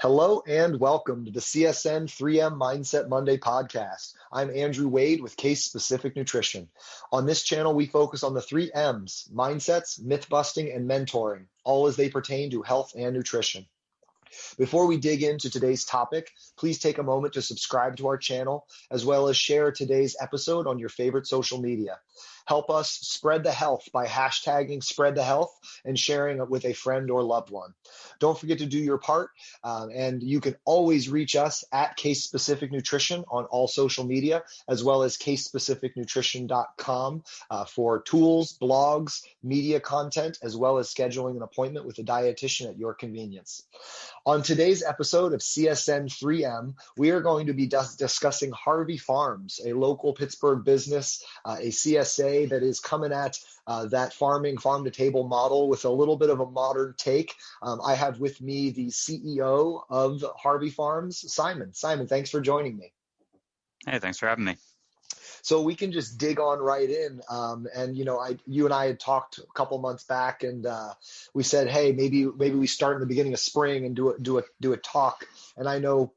Hello and welcome to the CSN3M Mindset Monday podcast. I'm Andrew Wade with Case Specific Nutrition. On this channel, we focus on the three M's: mindsets, myth busting, and mentoring, all as they pertain to health and nutrition. Before we dig into today's topic, please take a moment to subscribe to our channel, as well as share today's episode on your favorite social media. Help us spread the health by hashtagging spread the health and sharing it with a friend or loved one. Don't forget to do your part, and you can always reach us at Case Specific Nutrition on all social media, as well as casespecificnutrition.com for tools, blogs, media content, as well as scheduling an appointment with a dietitian at your convenience. On today's episode of CSN3M, we are going to be discussing Harvie Farms, a local Pittsburgh business, a CSA that is coming at that farm-to-table model with a little bit of a modern take. I have with me the CEO of Harvie Farms, Simon. Simon, thanks for joining me. Hey, thanks for having me. So we can just dig on right in. You and I had talked a couple months back, and we said, hey, maybe we start in the beginning of spring and do a talk. And I know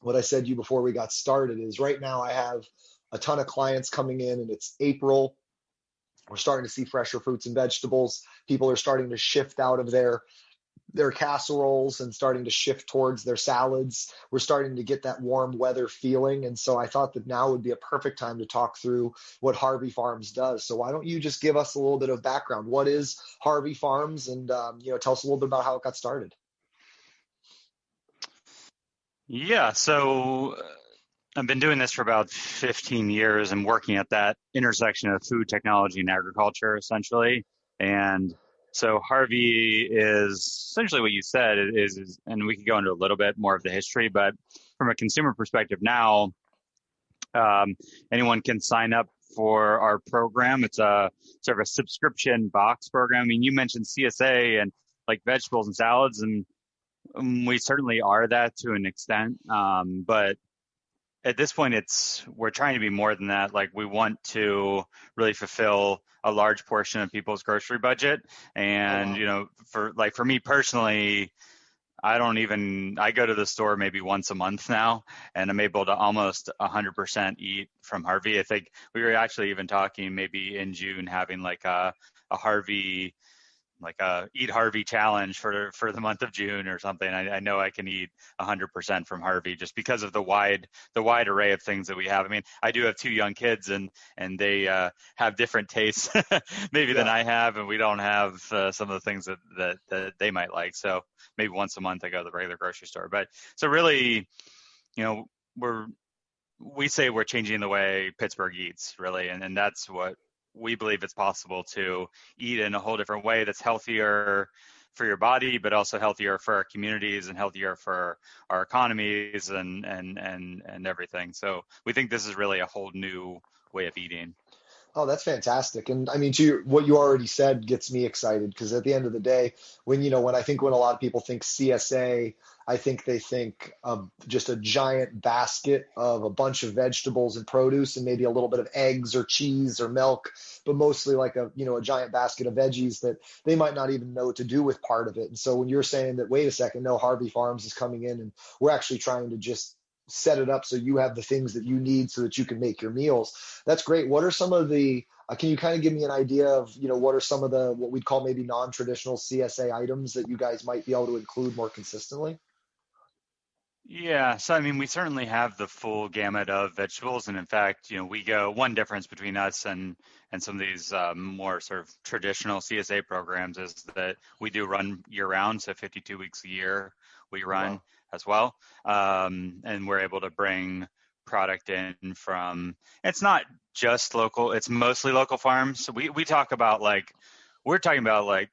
what I said to you before we got started is right now I have a ton of clients coming in, and it's April. We're starting to see fresher fruits and vegetables. People are starting to shift out of their casseroles and starting to shift towards their salads. We're starting to get that warm weather feeling. And so I thought that now would be a perfect time to talk through what Harvie Farms does. So why don't you just give us a little bit of background? What is Harvie Farms? And tell us a little bit about how it got started. Yeah, so I've been doing this for about 15 years and working at that intersection of food technology and agriculture, essentially. And so Harvie is essentially what you said is, and we could go into a little bit more of the history, but from a consumer perspective now, anyone can sign up for our program. It's a sort of a subscription box program. I mean, you mentioned CSA and like vegetables and salads, and we certainly are that to an extent. But at this point, we're trying to be more than that. Like, we want to really fulfill a large portion of people's grocery budget. And, for me personally, I go to the store maybe once a month now, and I'm able to almost 100% eat from Harvie. I think we were actually even talking maybe in June having like a Harvie, like a Eat Harvie challenge for the month of June or something. I know I can eat 100% from Harvie just because of the wide array of things that we have. I mean, I do have two young kids, and they have different tastes maybe than I have, and we don't have some of the things that they might like. So maybe once a month I go to the regular grocery store. But so really, we say we're changing the way Pittsburgh eats, really, and that's what we believe it's possible to eat in a whole different way that's healthier for your body, but also healthier for our communities and healthier for our economies and everything. So we think this is really a whole new way of eating. Oh, that's fantastic. And I mean, what you already said gets me excited, because at the end of the day, when a lot of people think CSA, I think they think of just a giant basket of a bunch of vegetables and produce and maybe a little bit of eggs or cheese or milk, but mostly like a giant basket of veggies that they might not even know what to do with part of it. And so when you're saying that, wait a second, no, Harvie Farms is coming in and we're actually trying to just set it up so you have the things that you need so that you can make your meals. That's great. What are some of the, can you kind of give me an idea of, what are some of the, what we'd call maybe non-traditional CSA items that you guys might be able to include more consistently? Yeah, so I mean, we certainly have the full gamut of vegetables. And in fact, we go, one difference between us and some of these more sort of traditional CSA programs is that we do run year round. So 52 weeks a year we run as well. And we're able to bring product in from, it's not just local, it's mostly local farms. So we talk about we're talking about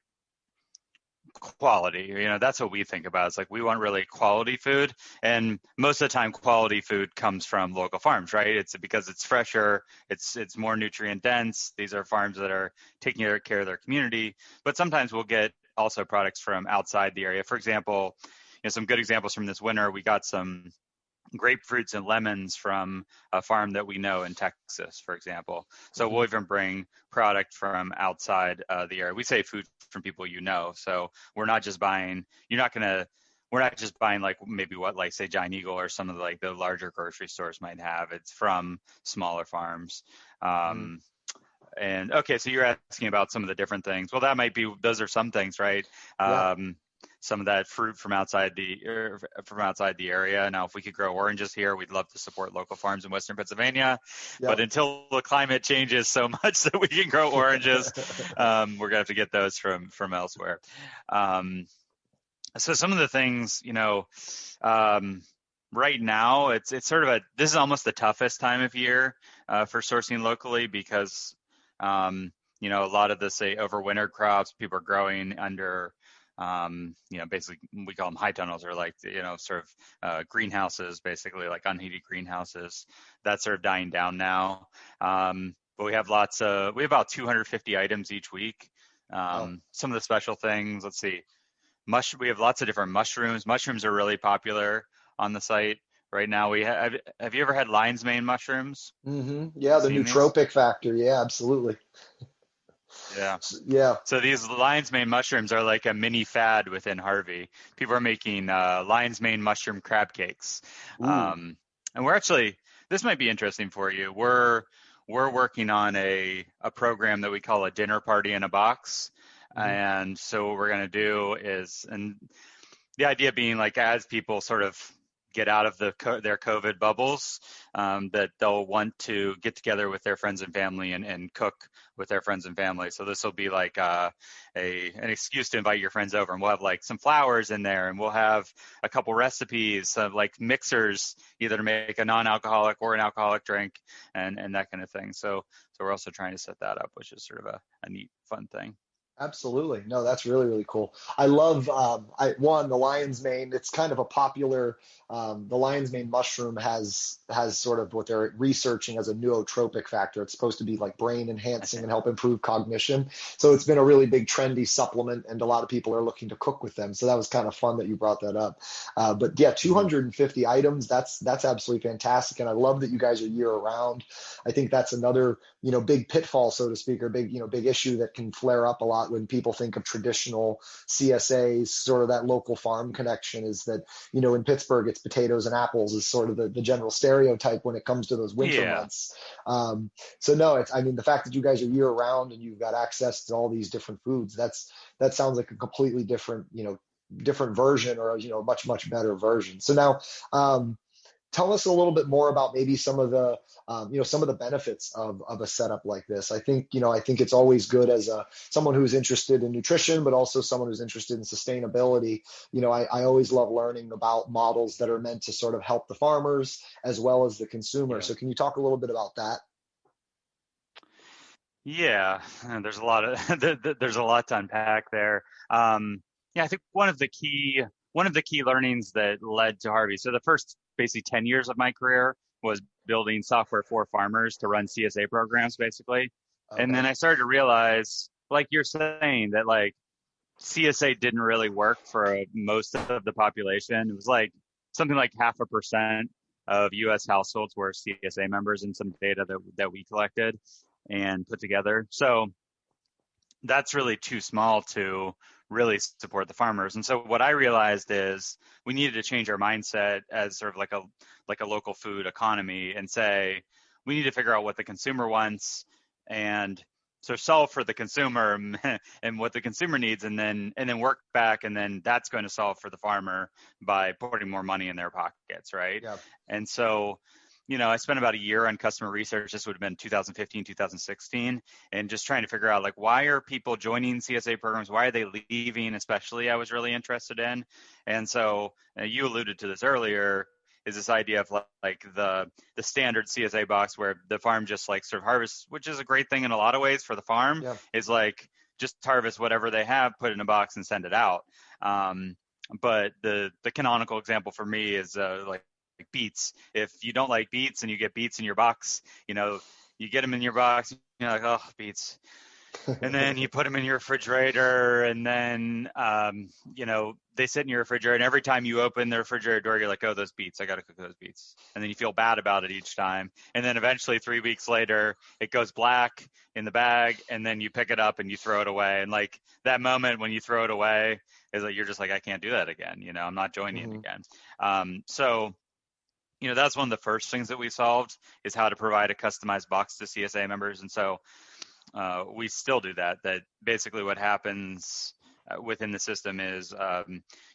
quality, that's what we think about. It's like we want really quality food, and most of the time quality food comes from local farms, right? It's because it's fresher, it's more nutrient dense. These are farms that are taking care of their community, but sometimes we'll get also products from outside the area. For example, some good examples from this winter, we got some grapefruits and lemons from a farm that we know in Texas, for example. So we'll even bring product from outside the area. We say food from people So we're not just buying, we're not just buying like maybe what like say Giant Eagle or some of the, like the larger grocery stores might have. It's from smaller farms. Mhm. And okay, so you're asking about some of the different things. Well, that might be, those are some things, right? Yeah. Some of that fruit from outside the area. Now, if we could grow oranges here, we'd love to support local farms in Western Pennsylvania. But Yep. until the climate changes so much that we can grow oranges, we're gonna have to get those from elsewhere. So some of the things, right now it's sort of this is almost the toughest time of year for sourcing locally because a lot of the say overwintered crops people are growing under basically we call them high tunnels or like sort of greenhouses, basically like unheated greenhouses. That's sort of dying down now. But we have about 250 items each week. Wow. Some of the special things, let's see. We have lots of different mushrooms. Mushrooms are really popular on the site right now. Have you ever had lion's mane mushrooms? Yeah, the Seen these? nootropic factor. Yeah, absolutely. Yeah. Yeah. So these lion's mane mushrooms are like a mini fad within Harvey. People are making lion's mane mushroom crab cakes, Ooh. and this might be interesting for you. We're working on a program that we call a dinner party in a box, Hmm. and so what we're going to do is, and the idea being like as people sort of get out of their COVID bubbles, that they'll want to get together with their friends and family and cook with their friends and family. So this will be like an excuse to invite your friends over, and we'll have like some flowers in there, and we'll have a couple recipes of like mixers, either to make a non-alcoholic or an alcoholic drink, and that kind of thing. So we're also trying to set that up, which is sort of a neat, fun thing. Absolutely. No, that's really, really cool. I love the lion's mane. It's kind of a popular the lion's mane mushroom has sort of what they're researching as a nootropic factor. It's supposed to be like brain enhancing and help improve cognition. So it's been a really big trendy supplement, and a lot of people are looking to cook with them. So that was kind of fun that you brought that up. But yeah, Mm-hmm. 250 items. That's absolutely fantastic, and I love that you guys are year round. I think that's another big pitfall, so to speak, or big issue that can flare up a lot when people think of traditional CSAs, sort of that local farm connection is that, in Pittsburgh, it's potatoes and apples is sort of the general stereotype when it comes to those winter Yeah. months. So no, I mean, the fact that you guys are year round and you've got access to all these different foods, that sounds like a completely different, different version, or, much, much better version. So now, tell us a little bit more about maybe some of the benefits of a setup like this. I think it's always good as someone who's interested in nutrition, but also someone who's interested in sustainability. I always love learning about models that are meant to sort of help the farmers as well as the consumer. Yeah. So can you talk a little bit about that? Yeah, there's a lot of there's a lot to unpack there. Yeah, I think one of the key learnings that led to Harvey. So the first basically 10 years of my career was building software for farmers to run CSA programs, basically. And Okay. then I started to realize, like you're saying, that like CSA didn't really work for most of the population. It was like something like 0.5% of U.S. households were CSA members in some data that we collected and put together. So that's really too small to really support the farmers. And so what I realized is we needed to change our mindset as sort of like a local food economy and say we need to figure out what the consumer wants and so solve for the consumer and what the consumer needs and then work back and then that's going to solve for the farmer by putting more money in their pockets, right? Yeah. And so I spent about a year on customer research. This would have been 2015, 2016, and just trying to figure out like why are people joining CSA programs? Why are they leaving? Especially, I was really interested in. And so you alluded to this earlier. Is this idea of like the standard CSA box where the farm just like sort of harvests, which is a great thing in a lot of ways for the farm, Yeah. is like just harvest whatever they have, put it in a box, and send it out. But the canonical example for me is like beets. If you don't like beets and you get beets in your box, you get them in your box, you're like, oh, beets. And then you put them in your refrigerator, and then, they sit in your refrigerator, and every time you open the refrigerator door, you're like, oh, those beets, I got to cook those beets. And then you feel bad about it each time. And then eventually 3 weeks later, it goes black in the bag, and then you pick it up and you throw it away. And like that moment when you throw it away is like, you're just like, I can't do that again. I'm not joining it again. So that's one of the first things that we solved, is how to provide a customized box to CSA members. And so we still do that. That basically what happens within the system is,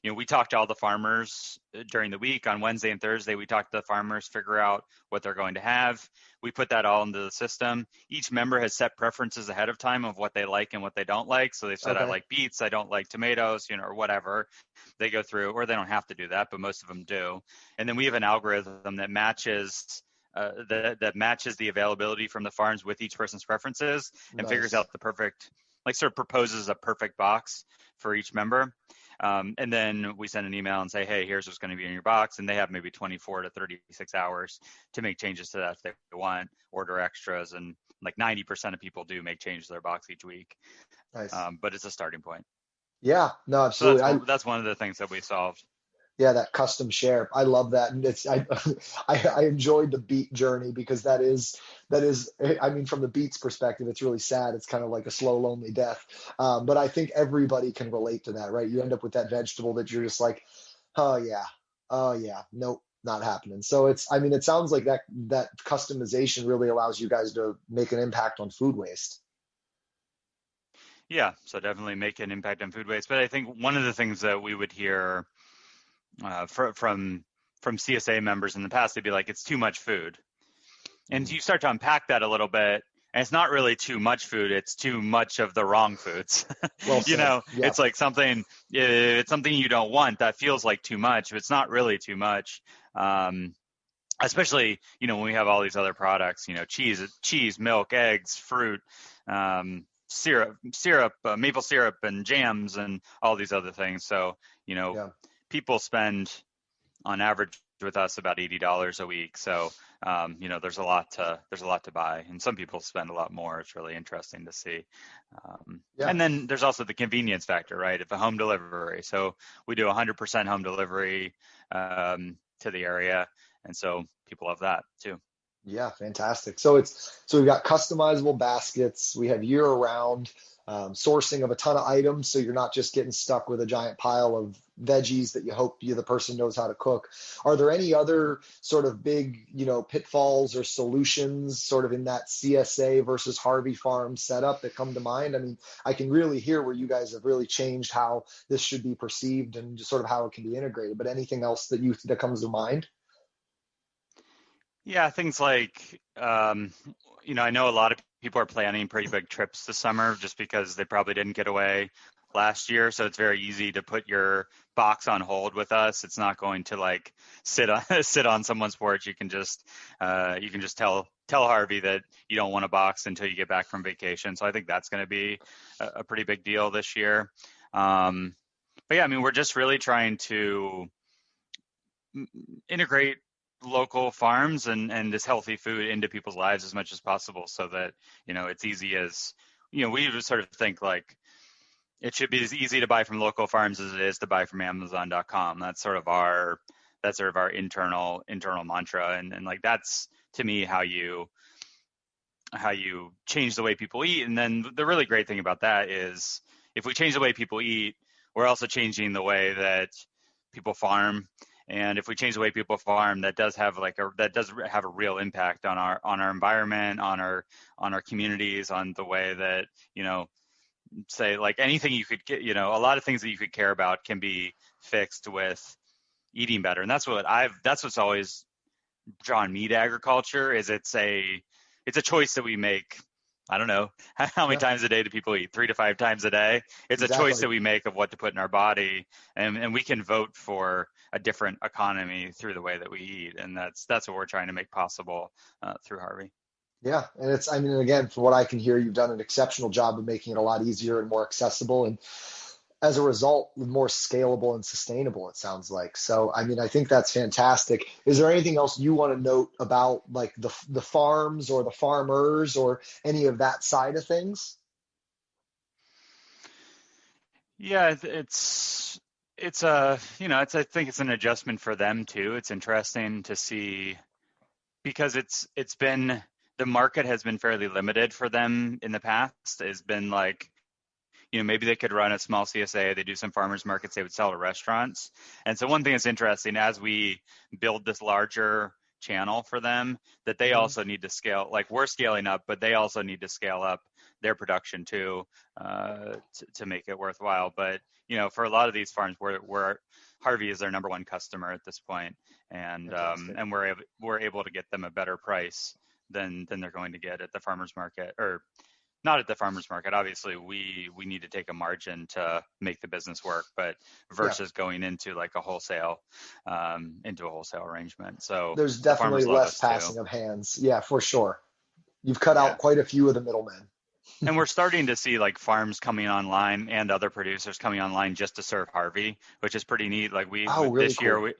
we talk to all the farmers during the week. On Wednesday and Thursday, we talk to the farmers, figure out what they're going to have. We put that all into the system. Each member has set preferences ahead of time of what they like and what they don't like. So they said, I like beets, I don't like tomatoes, or whatever. They go through, or they don't have to do that, but most of them do. And then we have an algorithm that matches that matches the availability from the farms with each person's preferences, and figures out the perfect, sort of proposes a perfect box for each member. And then we send an email and say, hey, here's what's going to be in your box. And they have maybe 24 to 36 hours to make changes to that if they want, order extras. And like 90% of people do make changes to their box each week. Nice. But it's a starting point. Yeah, no, absolutely. So that's one of the things that we solved. Yeah, that custom share. I love that. And I enjoyed the beet journey, because that is, I mean, from the beets perspective, it's really sad. It's kind of like a slow, lonely death. But I think everybody can relate to that, right? You end up with that vegetable that you're just like, oh yeah, nope, not happening. So it sounds like that customization really allows you guys to make an impact on food waste. Yeah, so definitely make an impact on food waste. But I think one of the things that we would hear from CSA members in the past, they'd be like, it's too much food. And you start to unpack that a little bit, and it's not really too much food, it's too much of the wrong foods. Well said. Yeah. It's like it's something you don't want that feels like too much, but it's not really too much. Especially, when we have all these other products, cheese, milk, eggs, fruit, syrup, maple syrup, and jams, and all these other things. So, people spend on average with us about $80 a week. So, there's a lot to buy, and some people spend a lot more. It's really interesting to see. And then there's also the convenience factor, right? If a home delivery, so we do 100% home delivery to the area. And so people love that too. Yeah, fantastic. So we've got customizable baskets. We have year-round sourcing of a ton of items, so you're not just getting stuck with a giant pile of veggies that you hope the person knows how to cook. Are there any other sort of big, pitfalls or solutions sort of in that CSA versus Harvie Farms setup that come to mind? I mean, I can really hear where you guys have really changed how this should be perceived and just sort of how it can be integrated. But anything else that comes to mind? Yeah, things like, I know a lot of people are planning pretty big trips this summer just because they probably didn't get away last year. So it's very easy to put your box on hold with us. It's not going to sit on someone's porch. You can just tell Harvey that you don't want a box until you get back from vacation. So I think that's going to be a pretty big deal this year. But yeah, we're just really trying to integrate local farms and this healthy food into people's lives as much as possible, so that it's easy as we just sort of think like it should be as easy to buy from local farms as it is to buy from Amazon.com. That's sort of our internal mantra, and like that's to me how you change the way people eat. And then the really great thing about that is if we change the way people eat, we're also changing the way that people farm. And if we change the way people farm, that does have a real impact on our environment, on our communities, on the way that say like anything you could get, a lot of things that you could care about can be fixed with eating better. And that's what's always drawn me to agriculture. Is it's a choice that we make. I don't know how many times a day do people eat? 3 to 5 times a day. It's a choice that we make of what to put in our body, and we can vote for a different economy through the way that we eat, and that's what we're trying to make possible through Harvey. Yeah, and again, from what I can hear, you've done an exceptional job of making it a lot easier and more accessible, and as a result, more scalable and sustainable, it sounds like. So, I think that's fantastic. Is there anything else you want to note about like the farms or the farmers or any of that side of things? Yeah, it's a, I think it's an adjustment for them too. It's interesting to see because it's been the market has been fairly limited for them in the past. It's been like, maybe they could run a small CSA, they do some farmers markets, they would sell to restaurants. And so one thing that's interesting as we build this larger channel for them, that they Hmm. also need to scale, like we're scaling up, but they also need to scale up their production too, to make it worthwhile. But, for a lot of these farms, we're Harvey is their number one customer at this point, Fantastic. and we're able to get them a better price than they're going to get at the farmers market, or not at the farmers market. Obviously, we need to take a margin to make the business work, but Yeah. versus going into like into a wholesale arrangement. So There's the definitely farmers love less us too. passing of hands. Yeah, for sure. You've cut Yeah. out quite a few of the middlemen. And we're starting to see like farms coming online and other producers coming online just to serve Harvey, which is pretty neat. Like Oh, really cool.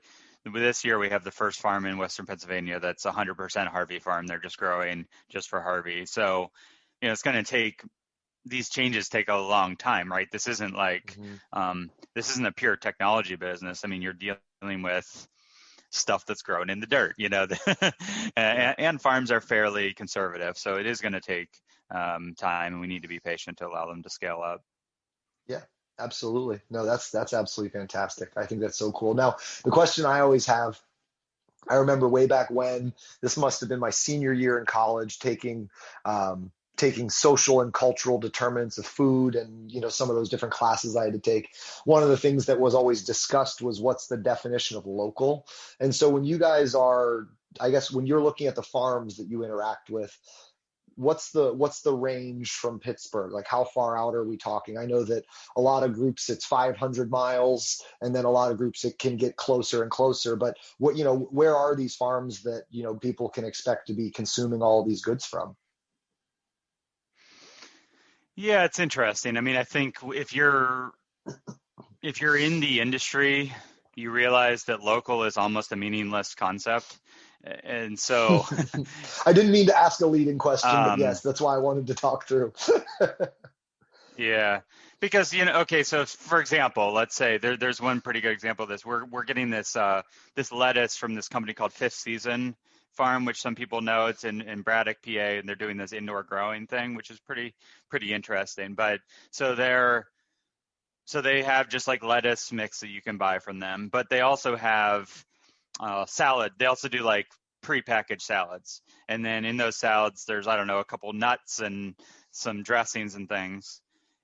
this year we have the first farm in Western Pennsylvania that's 100% Harvey farm. They're just growing just for Harvey. So, it's going to take these changes take a long time, right? Hmm. This isn't a pure technology business. I mean, you're dealing with stuff that's grown in the dirt, Yeah. and farms are fairly conservative, so it is going to take time, and we need to be patient to allow them to scale up. Yeah, absolutely. No, that's absolutely fantastic. I think that's so cool. Now, the question I always have, I remember way back when, this must have been my senior year in college, taking social and cultural determinants of food, and some of those different classes I had to take. One of the things that was always discussed was what's the definition of local. And so when you guys are, I guess when you're looking at the farms that you interact with, what's the range from Pittsburgh? Like how far out are we talking? I know that a lot of groups it's 500 miles, and then a lot of groups it can get closer and closer. But where are these farms that people can expect to be consuming all of these goods from? Yeah, it's interesting. I mean, I think if you're in the industry, you realize that local is almost a meaningless concept. And so, I didn't mean to ask a leading question, but um, yes, that's why I wanted to talk through. yeah, because okay, so for example, let's say there's one pretty good example of this. We're getting this lettuce from this company called Fifth Season Farm, which some people know. It's in Braddock, PA, and they're doing this indoor growing thing, which is pretty interesting. But so they have just like lettuce mix that you can buy from them, but they also have salad. They also do like prepackaged salads, and then in those salads, there's I don't know a couple nuts and some dressings and things,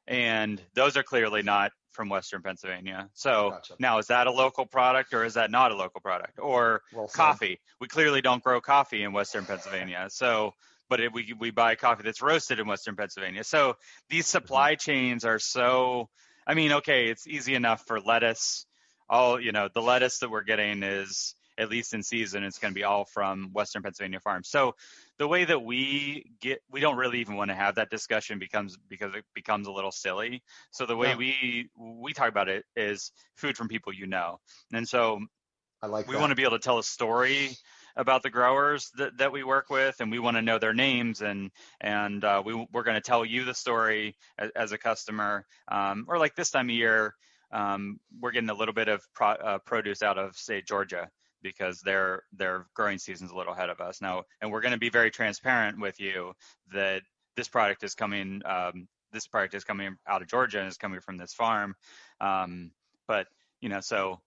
and those are clearly not from Western Pennsylvania. So Gotcha. now, is that a local product or is that not a local product? Or Well said. coffee? We clearly don't grow coffee in Western Pennsylvania. So, but we buy coffee that's roasted in Western Pennsylvania. So these Hmm. supply chains are so. I mean, okay, it's easy enough for lettuce. All the lettuce that we're getting is at least in season. It's going to be all from Western Pennsylvania farms. So the way that we don't really even want to have that discussion because it becomes a little silly. So the way No, we talk about it is food from people and so I like we want that. to be able to tell a story about the growers that we work with, and we want to know their names, and we're going to tell you the story as a customer, or like this time of year, we're getting a little bit of produce out of, say, Georgia, because their growing season's a little ahead of us now, and we're going to be very transparent with you that this product is coming. This product is coming out of Georgia and is coming from this farm, but so.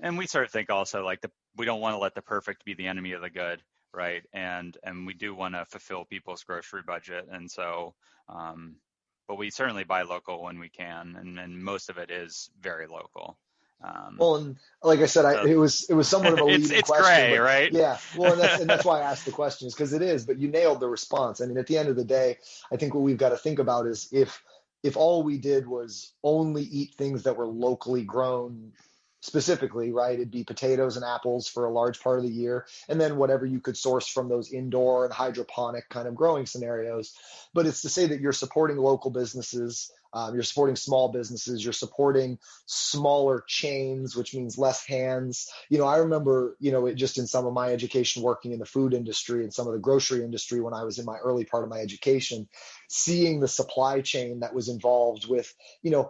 And we sort of think also like we don't want to let the perfect be the enemy of the good, right? And we do want to fulfill people's grocery budget, and so, but we certainly buy local when we can, and most of it is very local. Um, Well, and like I said, so it was somewhat of a leading it's question, gray, but right? yeah, well, and that's why I asked the question, is because it is. But you nailed the response. I mean, at the end of the day, I think what we've got to think about is if all we did was only eat things that were locally grown, specifically, right? It'd be potatoes and apples for a large part of the year, and then whatever you could source from those indoor and hydroponic kind of growing scenarios. But it's to say that you're supporting local businesses, You're supporting small businesses. You're supporting smaller chains, which means less hands. I remember, it just in some of my education working in the food industry and some of the grocery industry when I was in my early part of my education, seeing the supply chain that was involved with,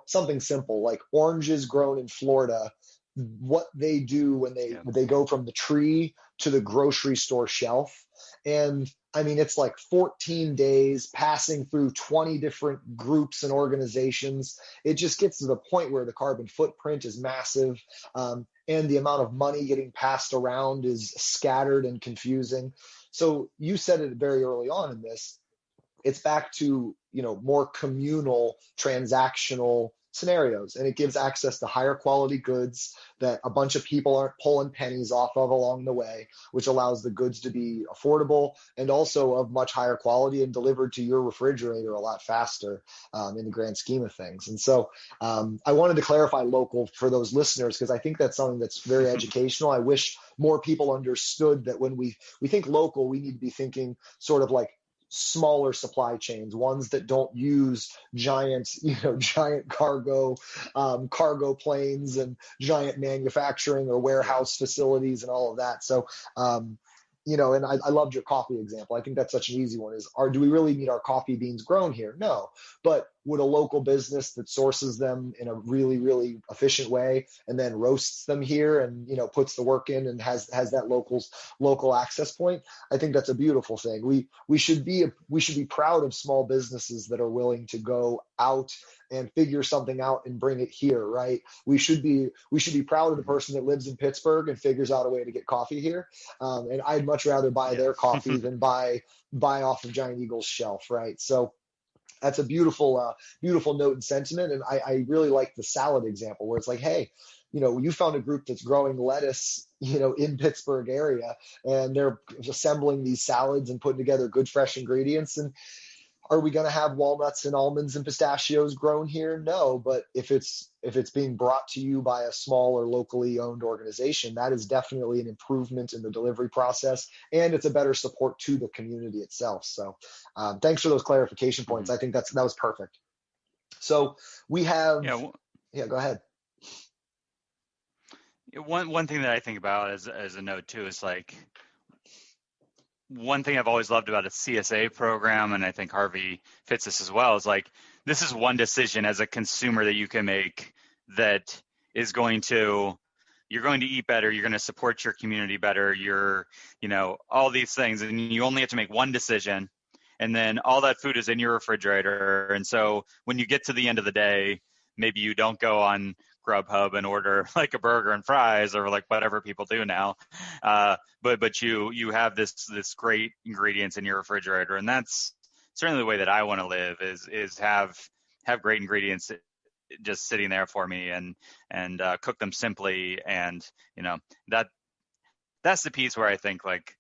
something simple like oranges grown in Florida, what they do when they go from the tree to the grocery store shelf. And I mean, it's like 14 days passing through 20 different groups and organizations. It just gets to the point where the carbon footprint is massive, and the amount of money getting passed around is scattered and confusing. So you said it very early on in this. It's back to, more communal, transactional scenarios, and it gives access to higher quality goods that a bunch of people aren't pulling pennies off of along the way, which allows the goods to be affordable and also of much higher quality and delivered to your refrigerator a lot faster, in the grand scheme of things. And so I wanted to clarify local for those listeners, because I think that's something that's very educational. I wish more people understood that when we think local, we need to be thinking sort of like smaller supply chains, ones that don't use giant cargo planes and giant manufacturing or warehouse facilities and all of that. So, and I loved your coffee example. I think that's such an easy one do we really need our coffee beans grown here? No, but would a local business that sources them in a really, really efficient way and then roasts them here and, puts the work in and has that local access point? I think that's a beautiful thing. We should be proud of small businesses that are willing to go out and figure something out and bring it here, right? We should be proud of the person that lives in Pittsburgh and figures out a way to get coffee here. And I'd much rather buy their coffee than buy off of Giant Eagle's shelf, right? So that's a beautiful note and sentiment. And I really like the salad example where it's like, hey, you found a group that's growing lettuce, in Pittsburgh area, and they're assembling these salads and putting together good, fresh ingredients. And are we going to have walnuts and almonds and pistachios grown here? No, but if it's being brought to you by a small or locally owned organization, that is definitely an improvement in the delivery process, and it's a better support to the community itself. So thanks for those clarification points. I think that was perfect. So we have, go ahead. One thing that I think about as a note too is like, one thing I've always loved about a CSA program, and I think Harvey fits this as well, is like, this is one decision as a consumer that you can make that is you're going to eat better, you're going to support your community better, you're, all these things, and you only have to make one decision, and then all that food is in your refrigerator. And so when you get to the end of the day, maybe you don't go on Grubhub and order like a burger and fries or like whatever people do now. But you have this great ingredients in your refrigerator. And that's certainly the way that I want to live is have great ingredients just sitting there for me and cook them simply. And, that's the piece where I think like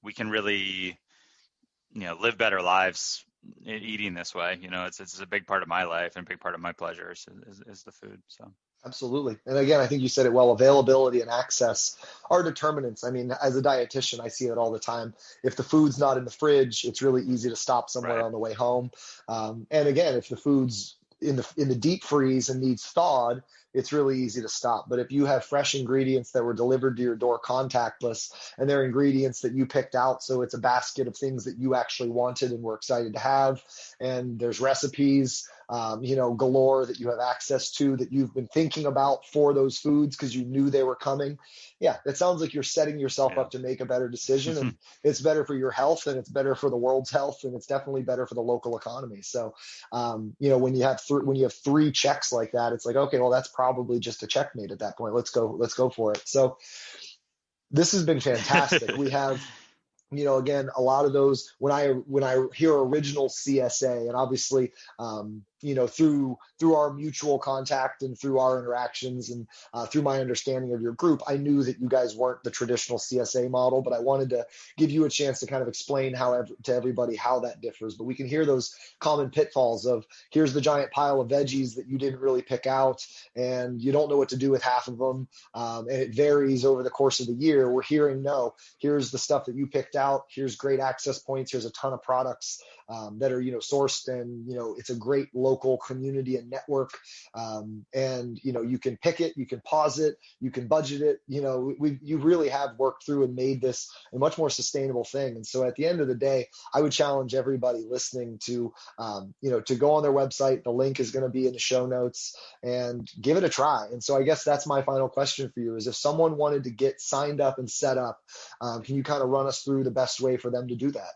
we can really, live better lives eating this way. It's a big part of my life and a big part of my pleasures is the food. So absolutely. And again, I think you said it well, availability and access are determinants. I mean, as a dietitian, I see it all the time. If the food's not in the fridge, it's really easy to stop somewhere on the way home. And again, if the food's in the deep freeze and needs thawed, it's really easy to stop. But if you have fresh ingredients that were delivered to your door contactless, and they're ingredients that you picked out, so it's a basket of things that you actually wanted and were excited to have, and there's recipes, galore that you have access to that you've been thinking about for those foods because you knew they were coming. Yeah, it sounds like you're setting yourself up to make a better decision, and it's better for your health, and it's better for the world's health, and it's definitely better for the local economy. So, when you have three checks like that, it's like, okay, well, that's probably just a checkmate at that point. Let's go for it. So this has been fantastic. We have, again, a lot of those when I hear original CSA, and obviously, through our mutual contact and through our interactions and through my understanding of your group, I knew that you guys weren't the traditional CSA model, but I wanted to give you a chance to kind of explain to everybody how that differs. But we can hear those common pitfalls of, here's the giant pile of veggies that you didn't really pick out, and you don't know what to do with half of them, and it varies over the course of the year. We're hearing, no, here's the stuff that you picked out, here's great access points, here's a ton of products that are sourced, and it's a great local local community and network. And, you can pick it, you can pause it, you can budget it. You really have worked through and made this a much more sustainable thing. And so at the end of the day, I would challenge everybody listening to, to go on their website. The link is going to be in the show notes, and give it a try. And so I guess that's my final question for you, is if someone wanted to get signed up and set up, can you kind of run us through the best way for them to do that?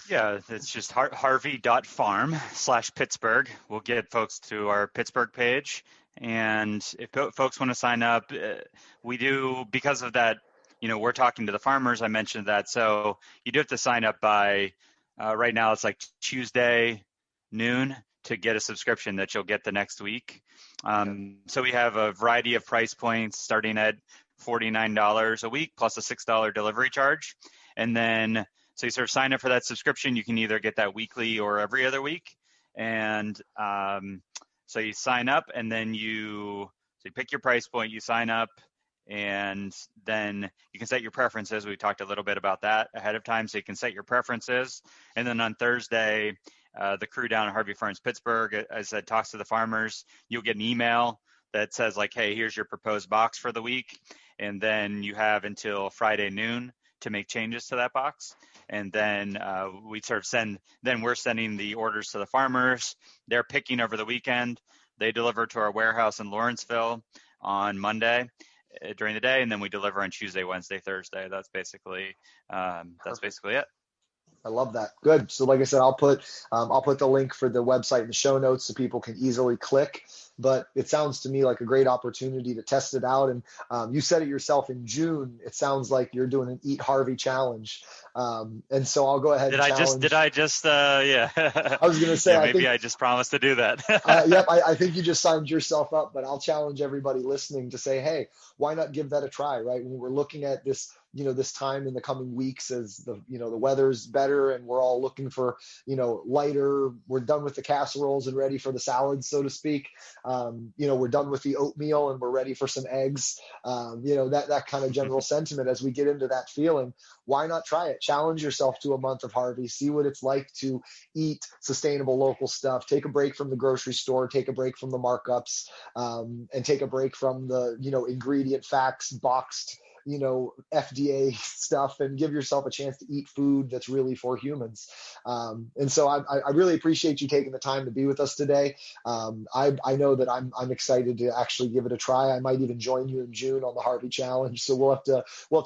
Yeah, it's just harvey.farm/Pittsburgh. We'll get folks to our Pittsburgh page. And if folks want to sign up, we do, because of that, we're talking to the farmers. I mentioned that. So you do have to sign up by, right now it's like Tuesday noon to get a subscription that you'll get the next week. So we have a variety of price points starting at $49 a week plus a $6 delivery charge. And then, so you sort of sign up for that subscription. You can either get that weekly or every other week. And so you sign up, and then you pick your price point, you sign up, and then you can set your preferences. We talked a little bit about that ahead of time. So you can set your preferences. And then on Thursday, the crew down at Harvie Farms, Pittsburgh, as I said, talks to the farmers. You'll get an email that says like, hey, here's your proposed box for the week. And then you have until Friday noon to make changes to that box. And then we sort of we're sending the orders to the farmers. They're picking over the weekend. They deliver to our warehouse in Lawrenceville on Monday during the day. And then we deliver on Tuesday, Wednesday, Thursday. That's basically it. I love that. Good. So like I said, I'll put the link for the website in the show notes so people can easily click. But it sounds to me like a great opportunity to test it out. And you said it yourself, in June, it sounds like you're doing an Eat Harvey challenge. And so I'll go ahead and challenge. Yeah. I was going to say, I just promised to do that. Yep. I think you just signed yourself up, but I'll challenge everybody listening to say, hey, why not give that a try, right? When we're looking at this, this time in the coming weeks as the weather's better and we're all looking for, lighter, we're done with the casseroles and ready for the salads, so to speak. We're done with the oatmeal and we're ready for some eggs. That kind of general sentiment as we get into that feeling. Why not try it? Challenge yourself to a month of Harvey. See what it's like to eat sustainable local stuff. Take a break from the grocery store. Take a break from the markups, and take a break from the ingredient facts, boxed FDA stuff, and give yourself a chance to eat food that's really for humans. And so I really appreciate you taking the time to be with us today. I know that I'm excited to actually give it a try. I might even join you in June on the Harvey Challenge. So we'll have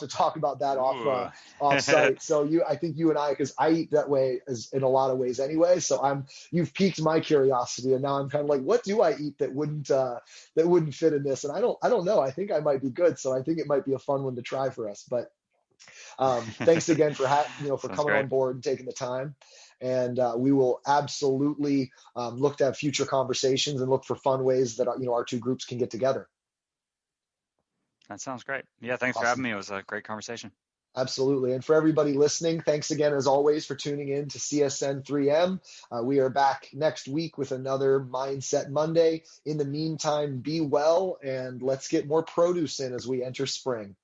to talk about that off site. So I think you and I, because I eat that way in a lot of ways anyway. So you've piqued my curiosity, and now I'm kind of like, what do I eat that wouldn't fit in this? And I don't know. I think I might be good. So I think it might be a fun one to try for us. But thanks again for coming on board and taking the time. And we will absolutely look to have future conversations and look for fun ways that our two groups can get together. That sounds great. Yeah, thanks for having me. It was a great conversation. Absolutely. And for everybody listening, thanks again, as always, for tuning in to CSN3M. We are back next week with another Mindset Monday. In the meantime, be well, and let's get more produce in as we enter spring.